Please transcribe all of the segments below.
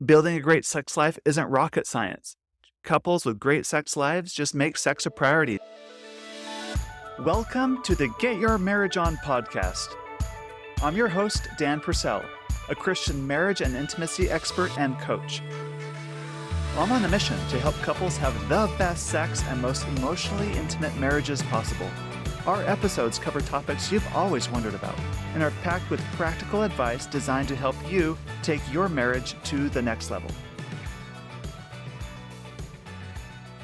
Building a great sex life isn't rocket science. Couples with great sex lives just make sex a priority. Welcome to the Get Your Marriage On podcast. I'm your host, Dan Purcell, a Christian marriage and intimacy expert and coach. I'm on a mission to help couples have the best sex and most emotionally intimate marriages possible. Our episodes cover topics you've always wondered about and are packed with practical advice designed to help you take your marriage to the next level.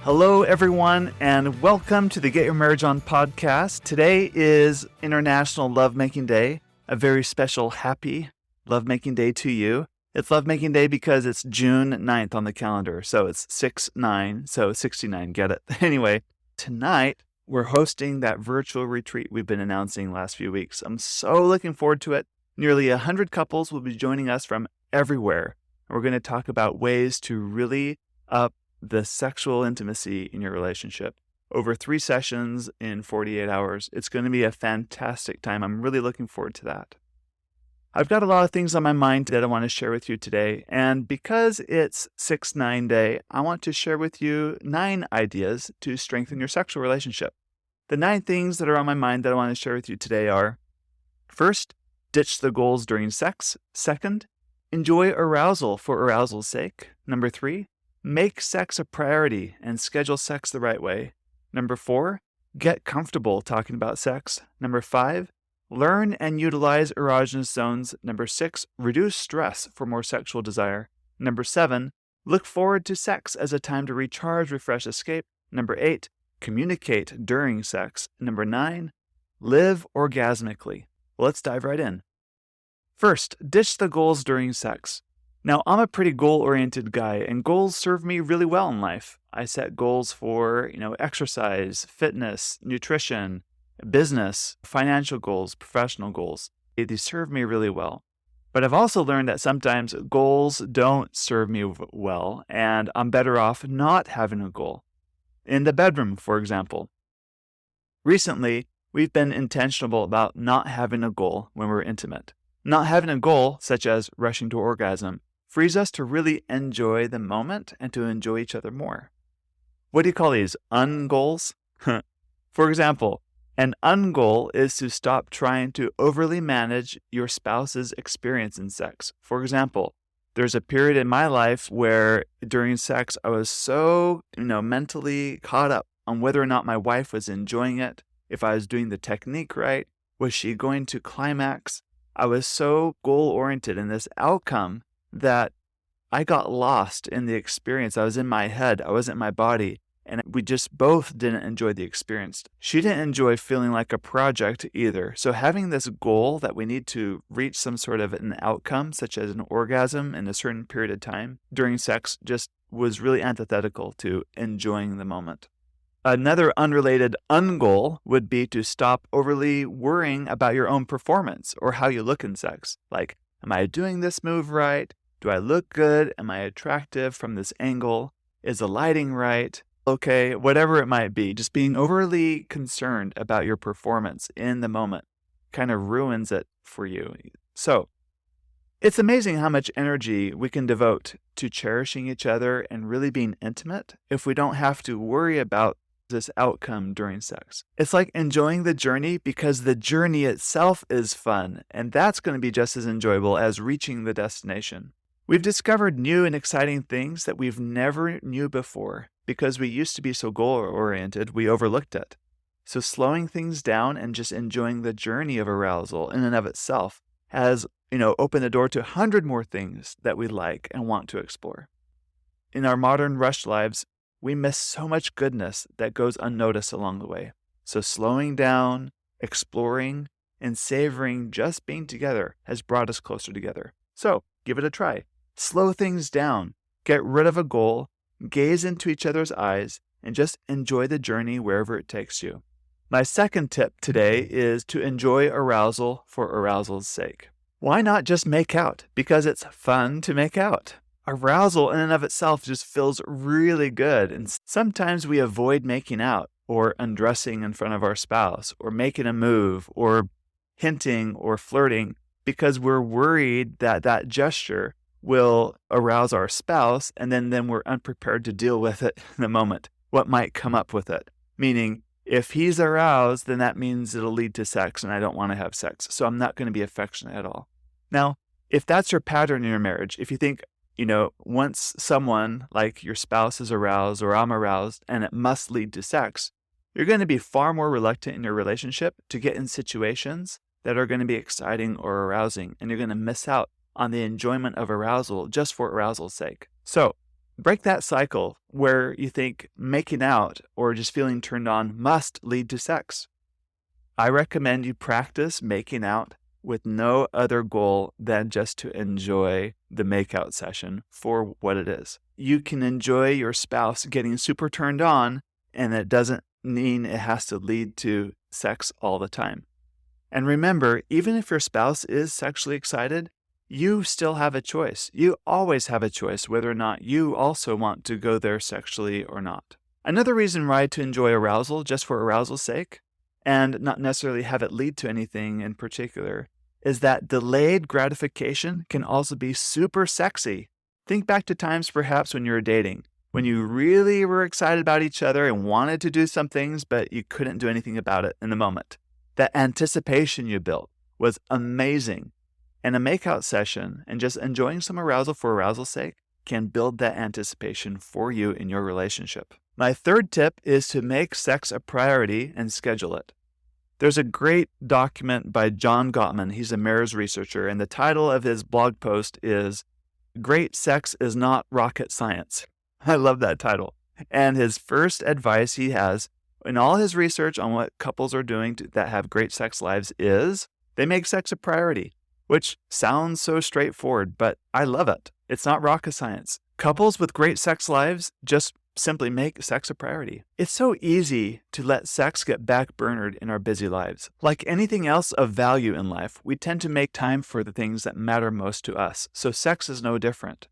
Hello, everyone, and welcome to the Get Your Marriage On podcast. Today is International Lovemaking Day, a very special, happy lovemaking day to you. It's Lovemaking Day because it's June 9th on the calendar, so it's 6/9, so 69, get it? Anyway, tonight, we're hosting that virtual retreat we've been announcing last few weeks. I'm so looking forward to it. Nearly 100 couples will be joining us from everywhere. We're going to talk about ways to really up the sexual intimacy in your relationship. Over 3 sessions in 48 hours. It's going to be a fantastic time. I'm really looking forward to that. I've got a lot of things on my mind that I want to share with you today. And because it's 6/9 Day, I want to share with you 9 ideas to strengthen your sexual relationship. The 9 things that are on my mind that I want to share with you today are: first, ditch the goals during sex. Second, enjoy arousal for arousal's sake. Number 3, make sex a priority and schedule sex the right way. Number 4, get comfortable talking about sex. Number 5, learn and utilize erogenous zones. Number 6, reduce stress for more sexual desire. Number 7, look forward to sex as a time to recharge, refresh, escape. Number 8, communicate during sex. Number 9, live orgasmically. Let's dive right in. First, ditch the goals during sex. Now, I'm a pretty goal-oriented guy, and goals serve me really well in life. I set goals for, exercise, fitness, nutrition, business, financial goals, professional goals. They serve me really well. But I've also learned that sometimes goals don't serve me well, and I'm better off not having a goal. In the bedroom, for example. Recently, we've been intentional about not having a goal when we're intimate. Not having a goal, such as rushing to orgasm, frees us to really enjoy the moment and to enjoy each other more. What do you call these? Ungoals? For example, an ungoal is to stop trying to overly manage your spouse's experience in sex. For example, there's a period in my life where during sex, I was so, mentally caught up on whether or not my wife was enjoying it, if I was doing the technique right, was she going to climax? I was so goal-oriented in this outcome that I got lost in the experience. I was in my head, I wasn't in my body, and we just both didn't enjoy the experience. She didn't enjoy feeling like a project either. So having this goal that we need to reach some sort of an outcome, such as an orgasm in a certain period of time during sex, just was really antithetical to enjoying the moment. Another unrelated ungoal would be to stop overly worrying about your own performance or how you look in sex. Like, am I doing this move right? Do I look good? Am I attractive from this angle? Is the lighting right? Okay, whatever it might be, just being overly concerned about your performance in the moment kind of ruins it for you. So, it's amazing how much energy we can devote to cherishing each other and really being intimate if we don't have to worry about this outcome during sex. It's like enjoying the journey because the journey itself is fun, and that's going to be just as enjoyable as reaching the destination. We've discovered new and exciting things that we've never knew before. Because we used to be so goal-oriented, we overlooked it. So slowing things down and just enjoying the journey of arousal in and of itself has, opened the door to 100 more things that we like and want to explore. In our modern rushed lives, we miss so much goodness that goes unnoticed along the way. So slowing down, exploring, and savoring just being together has brought us closer together. So give it a try. Slow things down. Get rid of a goal. Gaze into each other's eyes and just enjoy the journey wherever it takes you. My second tip today is to enjoy arousal for arousal's sake. Why not just make out? Because it's fun to make out. Arousal in and of itself just feels really good, and sometimes we avoid making out or undressing in front of our spouse or making a move or hinting or flirting because we're worried that that gesture will arouse our spouse, and then we're unprepared to deal with it in the moment, what might come up with it. Meaning, if he's aroused, then that means it'll lead to sex, and I don't want to have sex, so I'm not going to be affectionate at all. Now, if that's your pattern in your marriage, if you think, once someone like your spouse is aroused or I'm aroused and it must lead to sex, you're going to be far more reluctant in your relationship to get in situations that are going to be exciting or arousing, and you're going to miss out on the enjoyment of arousal just for arousal's sake. So break that cycle where you think making out or just feeling turned on must lead to sex. I recommend you practice making out with no other goal than just to enjoy the makeout session for what it is. You can enjoy your spouse getting super turned on, and it doesn't mean it has to lead to sex all the time. And remember, even if your spouse is sexually excited, you still have a choice. You always have a choice whether or not you also want to go there sexually or not. Another reason why to enjoy arousal just for arousal's sake, and not necessarily have it lead to anything in particular, is that delayed gratification can also be super sexy. Think back to times perhaps when you were dating, when you really were excited about each other and wanted to do some things, but you couldn't do anything about it in the moment. That anticipation you built was amazing. And a makeout session and just enjoying some arousal for arousal's sake can build that anticipation for you in your relationship. My third tip is to make sex a priority and schedule it. There's a great document by John Gottman. He's a marriage researcher, and the title of his blog post is Great Sex is Not Rocket Science. I love that title. And his first advice he has in all his research on what couples are doing that have great sex lives is they make sex a priority, which sounds so straightforward, but I love it. It's not rocket science. Couples with great sex lives just simply make sex a priority. It's so easy to let sex get backburnered in our busy lives. Like anything else of value in life, we tend to make time for the things that matter most to us, so sex is no different.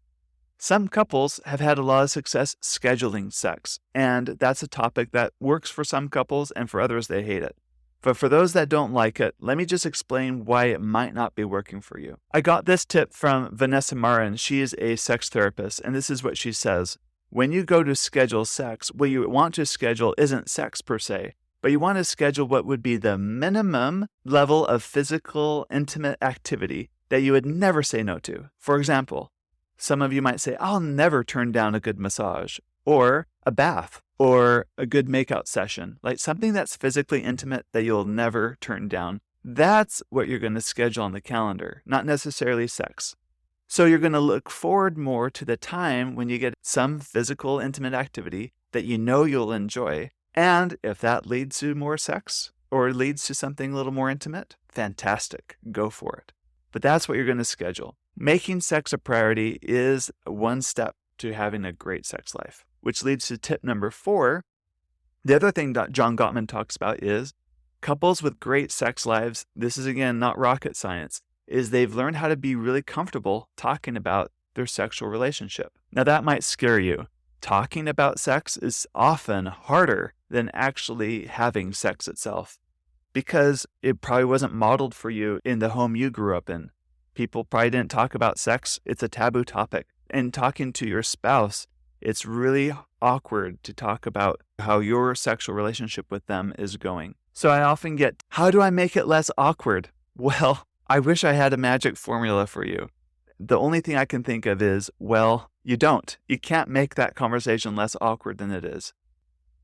Some couples have had a lot of success scheduling sex, and that's a topic that works for some couples, and for others, they hate it. But for those that don't like it, let me just explain why it might not be working for you. I got this tip from Vanessa Marin. She is a sex therapist, and this is what she says. When you go to schedule sex, what you want to schedule isn't sex per se, but you want to schedule what would be the minimum level of physical, intimate activity that you would never say no to. For example, some of you might say, I'll never turn down a good massage, or a bath, or a good makeout session, like something that's physically intimate that you'll never turn down. That's what you're going to schedule on the calendar, not necessarily sex. So you're going to look forward more to the time when you get some physical, intimate activity that you know you'll enjoy. And if that leads to more sex or leads to something a little more intimate, fantastic, go for it. But that's what you're going to schedule. Making sex a priority is one step to having a great sex life, which leads to tip number 4. The other thing that John Gottman talks about is couples with great sex lives, this is again not rocket science, is they've learned how to be really comfortable talking about their sexual relationship. Now that might scare you. Talking about sex is often harder than actually having sex itself because it probably wasn't modeled for you in the home you grew up in. People probably didn't talk about sex. It's a taboo topic. And talking to your spouse, it's really awkward to talk about how your sexual relationship with them is going. So I often get, how do I make it less awkward? Well, I wish I had a magic formula for you. The only thing I can think of is, well, you don't. You can't make that conversation less awkward than it is.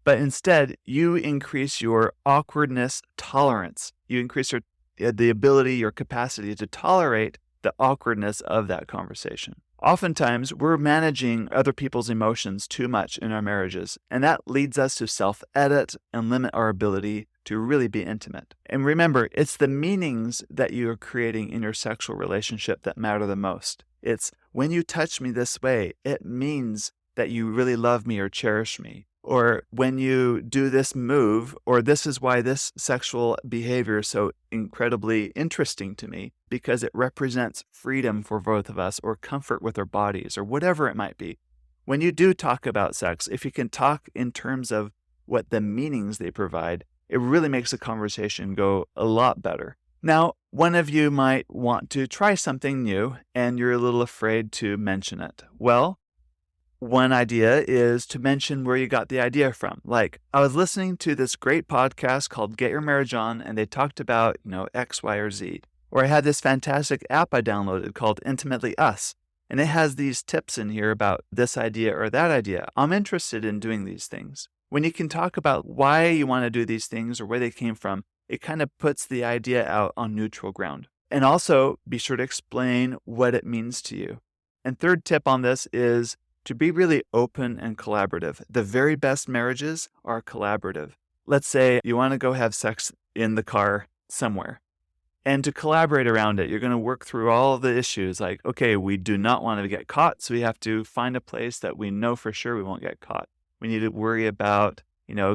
But instead, you increase your awkwardness tolerance. You increase the ability, your capacity to tolerate the awkwardness of that conversation. Oftentimes, we're managing other people's emotions too much in our marriages, and that leads us to self-edit and limit our ability to really be intimate. And remember, it's the meanings that you are creating in your sexual relationship that matter the most. It's when you touch me this way, it means that you really love me or cherish me. Or when you do this move, or this is why this sexual behavior is so incredibly interesting to me, because it represents freedom for both of us, or comfort with our bodies, or whatever it might be. When you do talk about sex, if you can talk in terms of what the meanings they provide, it really makes the conversation go a lot better. Now, one of you might want to try something new and you're a little afraid to mention it. Well, one idea is to mention where you got the idea from. Like, I was listening to this great podcast called Get Your Marriage On, and they talked about, X, Y, or Z. Or I had this fantastic app I downloaded called Intimately Us, and it has these tips in here about this idea or that idea. I'm interested in doing these things. When you can talk about why you want to do these things or where they came from, it kind of puts the idea out on neutral ground. And also be sure to explain what it means to you. And third tip on this is to be really open and collaborative. The very best marriages are collaborative. Let's say you want to go have sex in the car somewhere. And to collaborate around it, you're going to work through all the issues like, okay, we do not want to get caught, so we have to find a place that we know for sure we won't get caught. We need to worry about,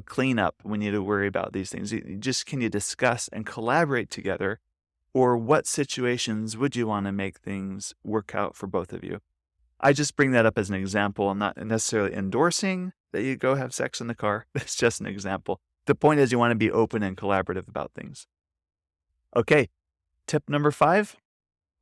cleanup. We need to worry about these things. Can you discuss and collaborate together? Or what situations would you want to make things work out for both of you? I just bring that up as an example. I'm not necessarily endorsing that you go have sex in the car. It's just an example. The point is you want to be open and collaborative about things. Okay, tip number 5,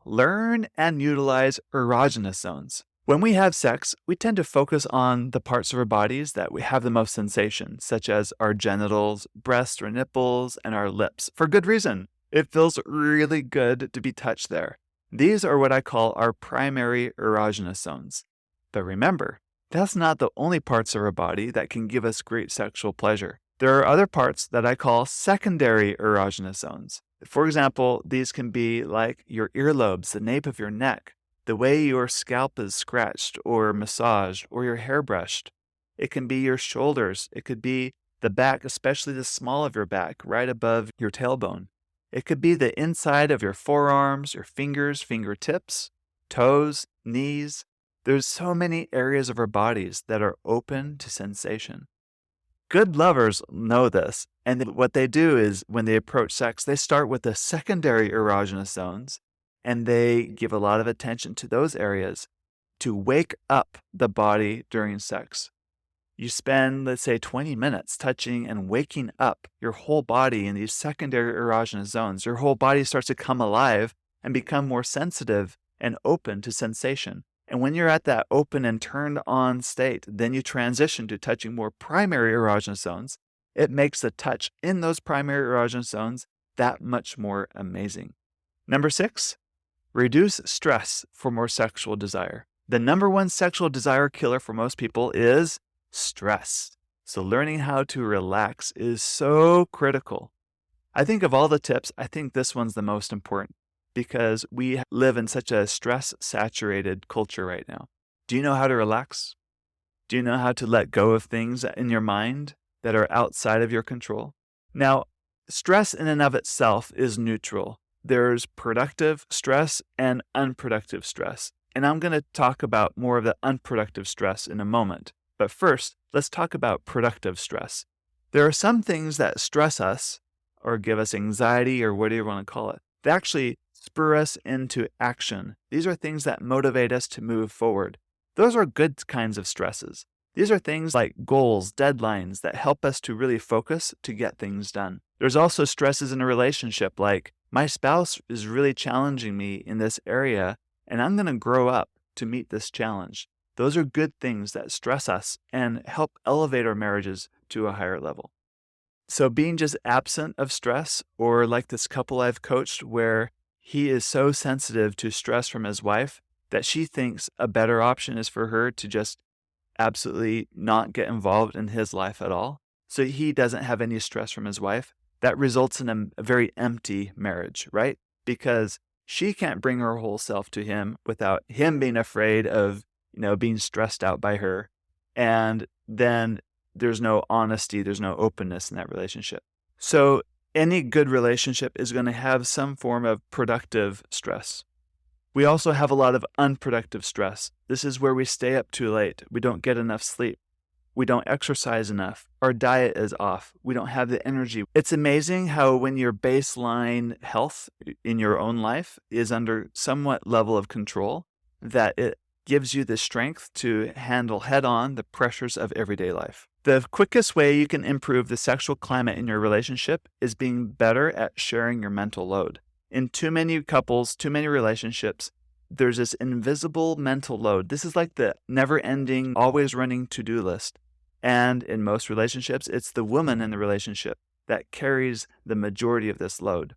learn and utilize erogenous zones. When we have sex, we tend to focus on the parts of our bodies that we have the most sensation, such as our genitals, breasts or nipples, and our lips. For good reason. It feels really good to be touched there. These are what I call our primary erogenous zones. But remember, that's not the only parts of our body that can give us great sexual pleasure. There are other parts that I call secondary erogenous zones. For example, these can be like your earlobes, the nape of your neck, the way your scalp is scratched or massaged or your hair brushed. It can be your shoulders. It could be the back, especially the small of your back, right above your tailbone. It could be the inside of your forearms, your fingers, fingertips, toes, knees. There's so many areas of our bodies that are open to sensation. Good lovers know this, and what they do is when they approach sex, they start with the secondary erogenous zones, and they give a lot of attention to those areas to wake up the body during sex. You spend, let's say, 20 minutes touching and waking up your whole body in these secondary erogenous zones. Your whole body starts to come alive and become more sensitive and open to sensation. And when you're at that open and turned on state, then you transition to touching more primary erogenous zones. It makes the touch in those primary erogenous zones that much more amazing. Number 6, reduce stress for more sexual desire. The number one sexual desire killer for most people is stress. So learning how to relax is so critical. I think of all the tips, I think this one's the most important because we live in such a stress-saturated culture right now. Do you know how to relax? Do you know how to let go of things in your mind that are outside of your control? Now, stress in and of itself is neutral. There's productive stress and unproductive stress. And I'm going to talk about more of the unproductive stress in a moment. But first, let's talk about productive stress. There are some things that stress us or give us anxiety or whatever you want to call it. They actually spur us into action. These are things that motivate us to move forward. Those are good kinds of stresses. These are things like goals, deadlines that help us to really focus to get things done. There's also stresses in a relationship like my spouse is really challenging me in this area and I'm going to grow up to meet this challenge. Those are good things that stress us and help elevate our marriages to a higher level. So being just absent of stress, or like this couple I've coached where he is so sensitive to stress from his wife that she thinks a better option is for her to just absolutely not get involved in his life at all. So he doesn't have any stress from his wife. That results in a very empty marriage, right? Because she can't bring her whole self to him without him being afraid of, being stressed out by her. And then there's no honesty, there's no openness in that relationship. So any good relationship is going to have some form of productive stress. We also have a lot of unproductive stress. This is where we stay up too late. We don't get enough sleep. We don't exercise enough. Our diet is off. We don't have the energy. It's amazing how when your baseline health in your own life is under somewhat level of control, that it gives you the strength to handle head-on the pressures of everyday life. The quickest way you can improve the sexual climate in your relationship is being better at sharing your mental load. In too many couples, too many relationships, there's this invisible mental load. This is like the never-ending, always running to-do list. And in most relationships, it's the woman in the relationship that carries the majority of this load.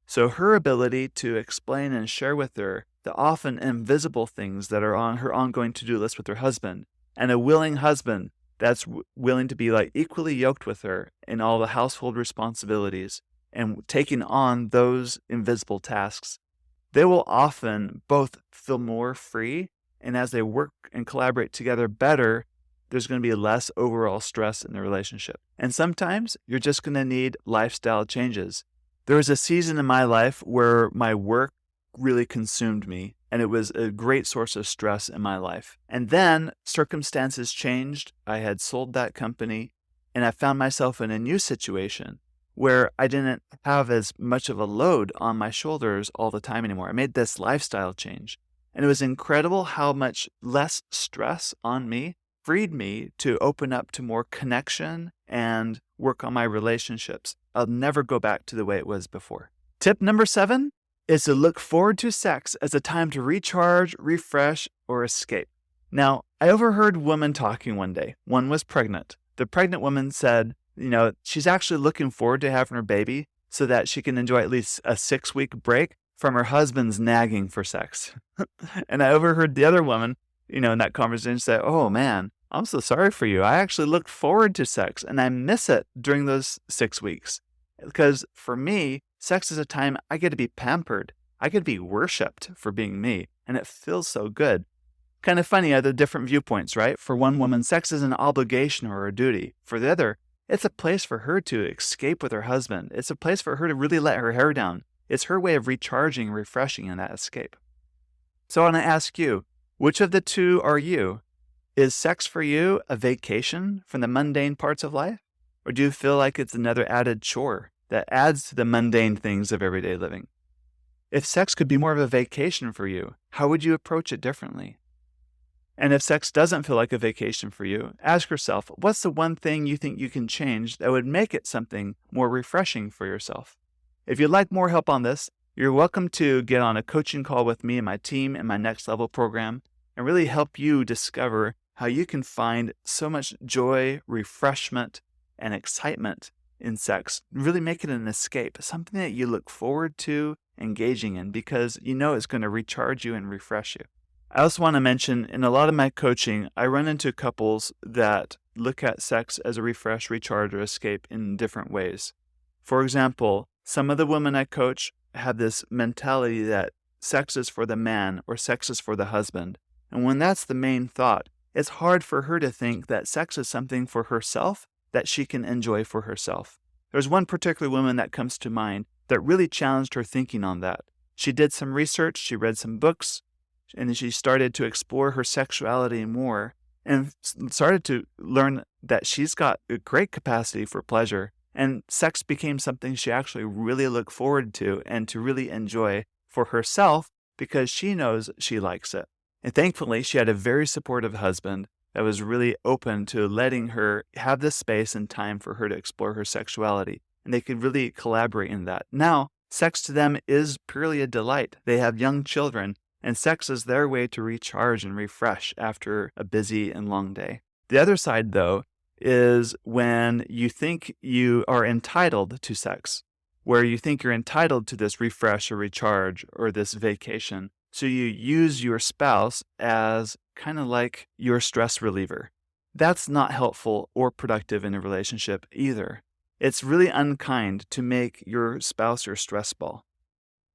So her ability to explain and share with her the often invisible things that are on her ongoing to-do list with her husband, and a willing husband that's willing to be like equally yoked with her in all the household responsibilities and taking on those invisible tasks, they will often both feel more free, and as they work and collaborate together better, there's going to be less overall stress in the relationship. And sometimes you're just going to need lifestyle changes. There was a season in my life where my work really consumed me, and it was a great source of stress in my life. And then circumstances changed. I had sold that company, and I found myself in a new situation where I didn't have as much of a load on my shoulders all the time anymore. I made this lifestyle change, and it was incredible how much less stress on me freed me to open up to more connection and work on my relationships. I'll never go back to the way it was before. Tip number 7 is to look forward to sex as a time to recharge, refresh, or escape. Now, I overheard women talking one day. One was pregnant. The pregnant woman said, she's actually looking forward to having her baby so that she can enjoy at least a 6-week break from her husband's nagging for sex. And I overheard the other woman, in that conversation say, "Oh man, I'm so sorry for you. I actually look forward to sex and I miss it during those 6 weeks. Because for me, sex is a time I get to be pampered. I get to be worshipped for being me. And it feels so good." Kind of funny, the different viewpoints, right? For one woman, sex is an obligation or a duty. For the other, it's a place for her to escape with her husband. It's a place for her to really let her hair down. It's her way of recharging, refreshing in that escape. So I want to ask you, which of the two are you? Is sex for you a vacation from the mundane parts of life? Or do you feel like it's another added chore that adds to the mundane things of everyday living? If sex could be more of a vacation for you, how would you approach it differently? And if sex doesn't feel like a vacation for you, ask yourself, what's the one thing you think you can change that would make it something more refreshing for yourself? If you'd like more help on this, you're welcome to get on a coaching call with me and my team in my Next Level program and really help you discover how you can find so much joy, refreshment, and excitement in sex. Really make it an escape, something that you look forward to engaging in because you know it's going to recharge you and refresh you. I also want to mention, in a lot of my coaching, I run into couples that look at sex as a refresh, recharge, or escape in different ways. For example, some of the women I coach have this mentality that sex is for the man or sex is for the husband. And when that's the main thought, it's hard for her to think that sex is something for herself that she can enjoy for herself. There's one particular woman that comes to mind that really challenged her thinking on that. She did some research, she read some books, and then she started to explore her sexuality more and started to learn that she's got a great capacity for pleasure. And sex became something she actually really looked forward to and to really enjoy for herself because she knows she likes it. And thankfully, she had a very supportive husband that was really open to letting her have this space and time for her to explore her sexuality. And they could really collaborate in that. Now, sex to them is purely a delight. They have young children, and sex is their way to recharge and refresh after a busy and long day. The other side, though, is when you think you are entitled to sex, where you think you're entitled to this refresh or recharge or this vacation. So you use your spouse as kind of like your stress reliever. That's not helpful or productive in a relationship either. It's really unkind to make your spouse your stress ball.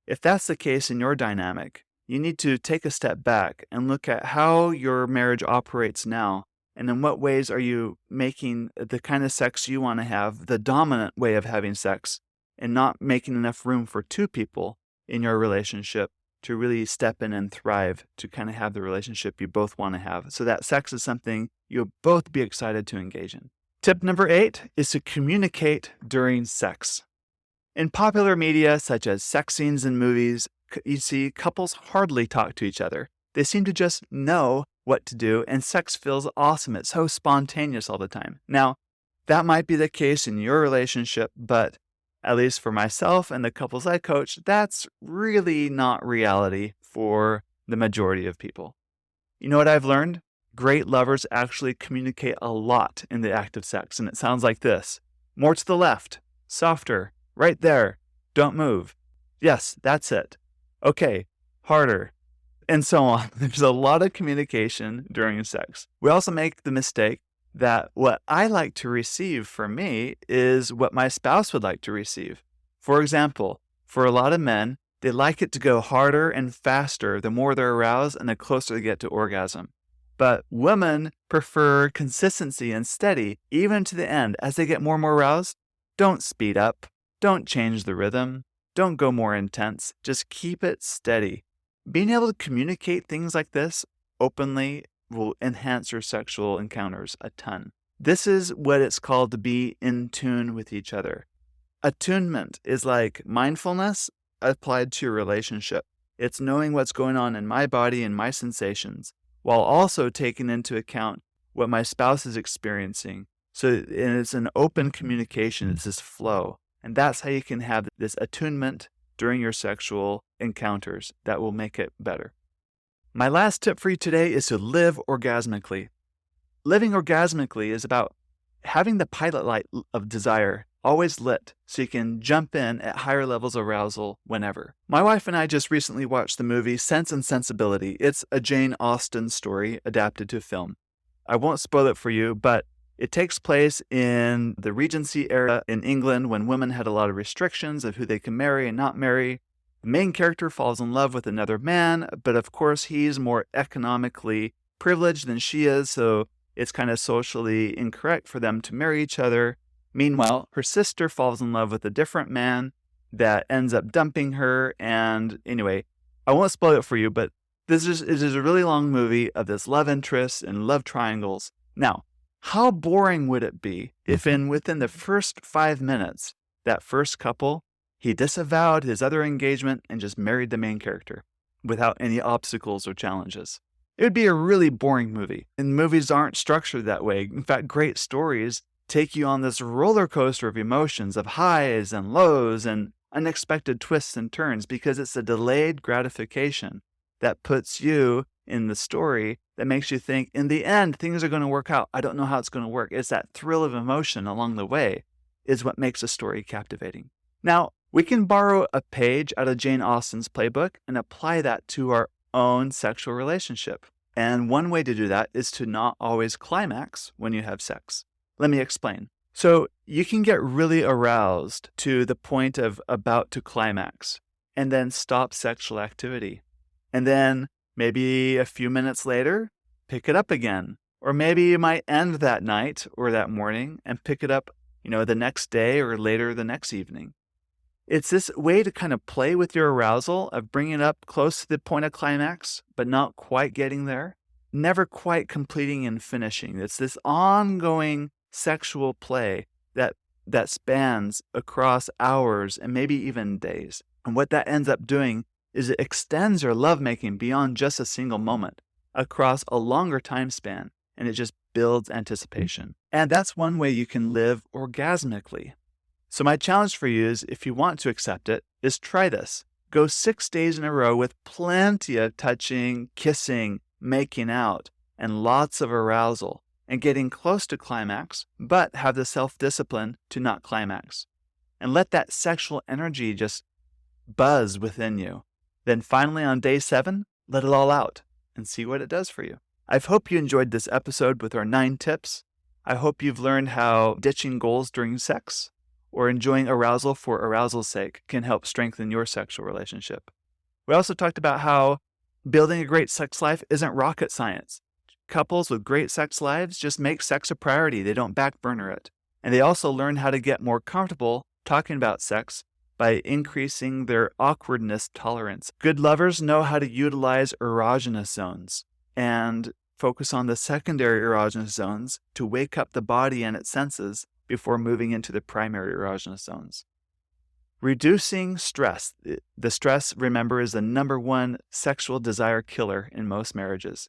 If that's the case in your dynamic, you need to take a step back and look at how your marriage operates now, and in what ways are you making the kind of sex you want to have the dominant way of having sex, and not making enough room for two people in your relationship to really step in and thrive, to kind of have the relationship you both want to have, so that sex is something you'll both be excited to engage in. Tip number 8 is to communicate during sex. In popular media, such as sex scenes in movies, you see couples hardly talk to each other. They seem to just know what to do, and sex feels awesome. It's so spontaneous all the time. Now, that might be the case in your relationship, but at least for myself and the couples I coach, that's really not reality for the majority of people. You know what I've learned? Great lovers actually communicate a lot in the act of sex, and it sounds like this. More to the left, softer, right there, don't move. Yes, that's it. Okay, harder, and so on. There's a lot of communication during sex. We also make the mistake that what I like to receive for me is what my spouse would like to receive. For example, for a lot of men, they like it to go harder and faster the more they're aroused and the closer they get to orgasm. But women prefer consistency and steady, even to the end. As they get more and more aroused, don't speed up, don't change the rhythm, don't go more intense, just keep it steady. Being able to communicate things like this openly will enhance your sexual encounters a ton. This is what it's called to be in tune with each other. Attunement is like mindfulness applied to your relationship. It's knowing what's going on in my body and my sensations, while also taking into account what my spouse is experiencing. And it's an open communication, it's this flow. And that's how you can have this attunement during your sexual encounters that will make it better. My last tip for you today is to live orgasmically. Living orgasmically is about having the pilot light of desire always lit so you can jump in at higher levels of arousal whenever. My wife and I just recently watched the movie Sense and Sensibility. It's a Jane Austen story adapted to film. I won't spoil it for you, but it takes place in the Regency era in England when women had a lot of restrictions of who they can marry and not marry. The main character falls in love with another man, but of course he's more economically privileged than she is, so it's kind of socially incorrect for them to marry each other. Meanwhile, her sister falls in love with a different man that ends up dumping her. And anyway, I won't spoil it for you, but this is a really long movie of this love interest and love triangles. Now, how boring would it be if within the first 5 minutes, that first couple, he disavowed his other engagement and just married the main character without any obstacles or challenges? It would be a really boring movie. And movies aren't structured that way. In fact, great stories take you on this roller coaster of emotions, of highs and lows and unexpected twists and turns, because it's a delayed gratification that puts you in the story that makes you think, in the end, things are going to work out. I don't know how it's going to work. It's that thrill of emotion along the way is what makes a story captivating. Now, we can borrow a page out of Jane Austen's playbook and apply that to our own sexual relationship. And one way to do that is to not always climax when you have sex. Let me explain. So you can get really aroused to the point of about to climax and then stop sexual activity. And then maybe a few minutes later, pick it up again. Or maybe you might end that night or that morning and pick it up, the next day or later the next evening. It's this way to kind of play with your arousal of bringing it up close to the point of climax, but not quite getting there, never quite completing and finishing. It's this ongoing sexual play that spans across hours and maybe even days. And what that ends up doing is it extends your lovemaking beyond just a single moment across a longer time span, and it just builds anticipation. And that's one way you can live orgasmically. So my challenge for you is, if you want to accept it, is try this. Go 6 days in a row with plenty of touching, kissing, making out, and lots of arousal, and getting close to climax, but have the self-discipline to not climax. And let that sexual energy just buzz within you. Then finally on day 7, let it all out and see what it does for you. I hope you enjoyed this episode with our 9 tips. I hope you've learned how ditching goals during sex or enjoying arousal for arousal's sake can help strengthen your sexual relationship. We also talked about how building a great sex life isn't rocket science. Couples with great sex lives just make sex a priority. They don't backburner it. And they also learn how to get more comfortable talking about sex by increasing their awkwardness tolerance. Good lovers know how to utilize erogenous zones and focus on the secondary erogenous zones to wake up the body and its senses before moving into the primary erogenous zones. Reducing stress. The stress, remember, is the number one sexual desire killer in most marriages.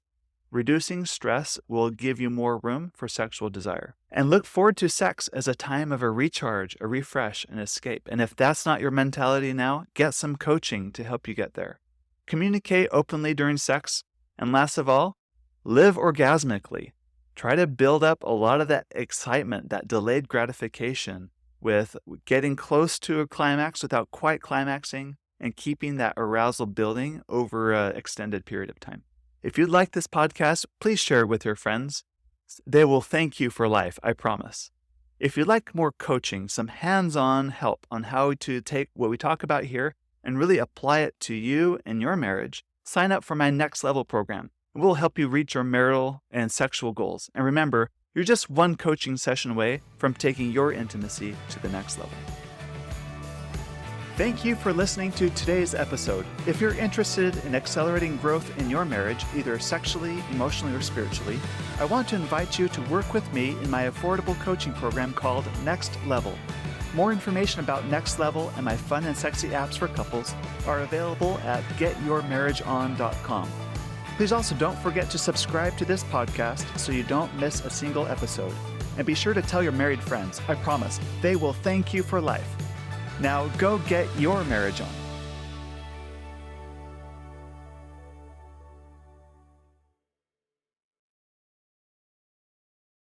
Reducing stress will give you more room for sexual desire. And look forward to sex as a time of a recharge, a refresh, an escape. And if that's not your mentality now, get some coaching to help you get there. Communicate openly during sex. And last of all, live orgasmically. Try to build up a lot of that excitement, that delayed gratification with getting close to a climax without quite climaxing and keeping that arousal building over an extended period of time. If you like this podcast, please share it with your friends. They will thank you for life, I promise. If you'd like more coaching, some hands-on help on how to take what we talk about here and really apply it to you and your marriage, sign up for my Next Level program. It will help you reach your marital and sexual goals. And remember, you're just one coaching session away from taking your intimacy to the next level. Thank you for listening to today's episode. If you're interested in accelerating growth in your marriage, either sexually, emotionally, or spiritually, I want to invite you to work with me in my affordable coaching program called Next Level. More information about Next Level and my fun and sexy apps for couples are available at getyourmarriageon.com. Please also don't forget to subscribe to this podcast so you don't miss a single episode. And be sure to tell your married friends. I promise, they will thank you for life. Now go get your marriage on.